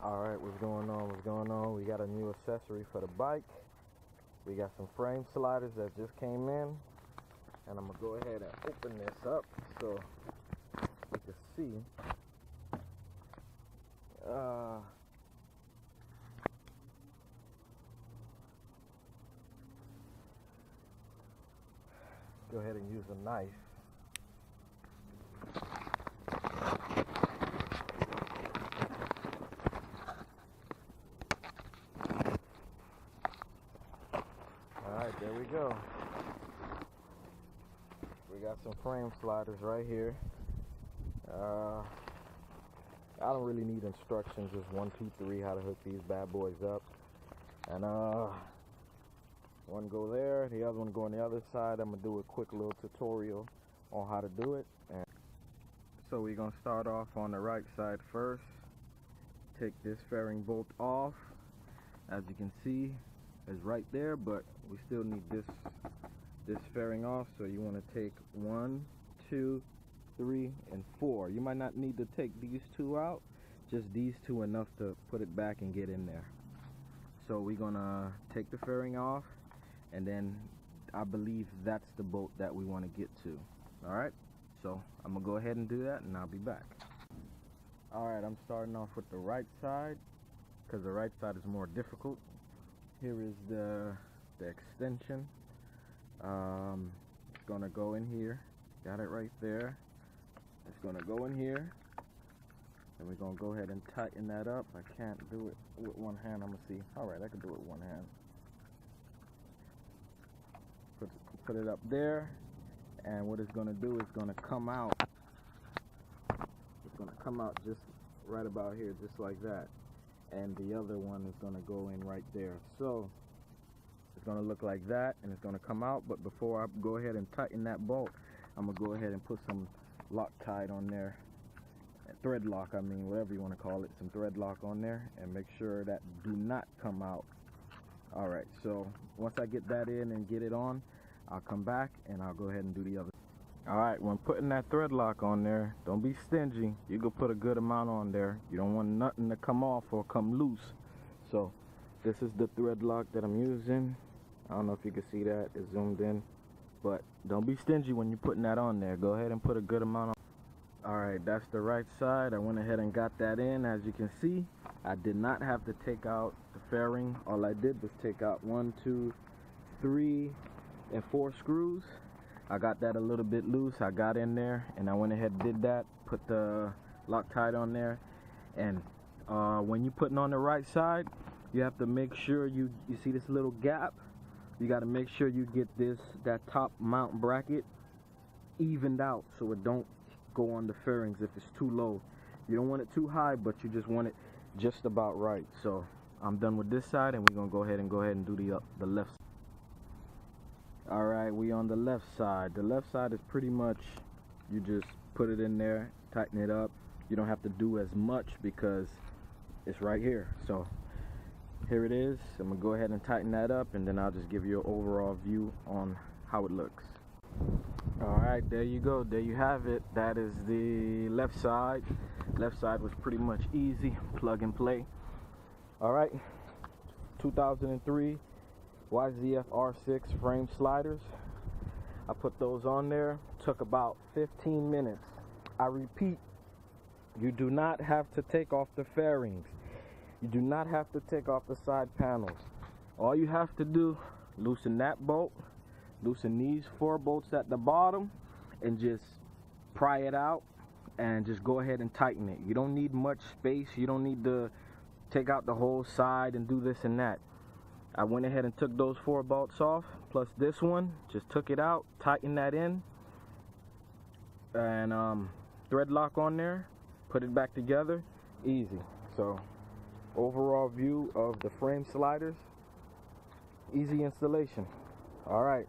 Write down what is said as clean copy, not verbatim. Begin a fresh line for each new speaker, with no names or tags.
Alright, what's going on? What's going on? We got a new accessory for the bike. We got some frame sliders that just came in. And I'm going to go ahead and open this up so you can see. Go ahead and use a knife. Alright, there we go. We got some frame sliders right here. I don't really need instructions, just 1, 2, 3 how to hook these bad boys up. And one go there, the other one go on the other side. I'm gonna do a quick little tutorial on how to do it. And so we're gonna start off on the right side first. Take this fairing bolt off. As you can see, it's right there, but we still need this fairing off. So you want to take 1, 2, 3, and 4. You might not need to take these two out, just these two enough to put it back and get in there. So we're gonna take the fairing off, and then I believe that's the bolt that we want to get to. Alright, so I'm gonna go ahead and do that, and I'll be back. Alright, I'm starting off with the right side because the right side is more difficult. Here is the extension. It's gonna go in here. Got it right there. It's gonna go in here, and we're gonna go ahead and tighten that up. I can't do it with one hand. I'm gonna see. Alright, I can do it with one hand. Put it up there, and what it's gonna do is gonna come out. It's gonna come out just right about here, just like that. And the other one is gonna go in right there. So it's gonna look like that, and it's gonna come out. But before I go ahead and tighten that bolt, I'm gonna go ahead and put some Loctite on there, thread lock, I mean, whatever you want to call it, some thread lock on there, and make sure that do not come out. Alright, so once I get that in and get it on, I'll come back and I'll go ahead and do the other. Alright, when putting that thread lock on there, don't be stingy. You can put a good amount on there. You don't want nothing to come off or come loose. So this is the thread lock that I'm using. I don't know if you can see that, it's zoomed in. But don't be stingy when you're putting that on there. Go ahead and put a good amount on. Alright, that's the right side. I went ahead and got that in. As you can see, I did not have to take out the fairing. All I did was take out 1, 2, 3, and 4 screws. I got that a little bit loose. I got in there, and I went ahead and did that. Put the Loctite on there. And when you're putting on the right side, you have to make sure you see this little gap. You got to make sure you get that top mount bracket evened out so it don't go on the fairings if it's too low. You don't want it too high, but you just want it just about right. So I'm done with this side, and we're gonna go ahead and do the left side. Alright, we on the left side. The left side is pretty much, you just put it in there, tighten it up. You don't have to do as much because it's right here. So here it is. I'm gonna go ahead and tighten that up, and then I'll just give you an overall view on how it looks. Alright, there you go. There you have it. That is the left side. Left side was pretty much easy, plug and play. Alright, 2003 YZF R6 frame sliders. I put those on there. Took about 15 minutes. I repeat, you do not have to take off the fairings. You do not have to take off the side panels. All you have to do, loosen that bolt, loosen these 4 bolts at the bottom, and just pry it out, and just go ahead and tighten it. You don't need much space. You don't need to take out the whole side and do this and that. I went ahead and took those 4 bolts off, plus this one, just took it out, tightened that in, and thread lock on there, put it back together, easy. So overall view of the frame sliders, easy installation. Alright.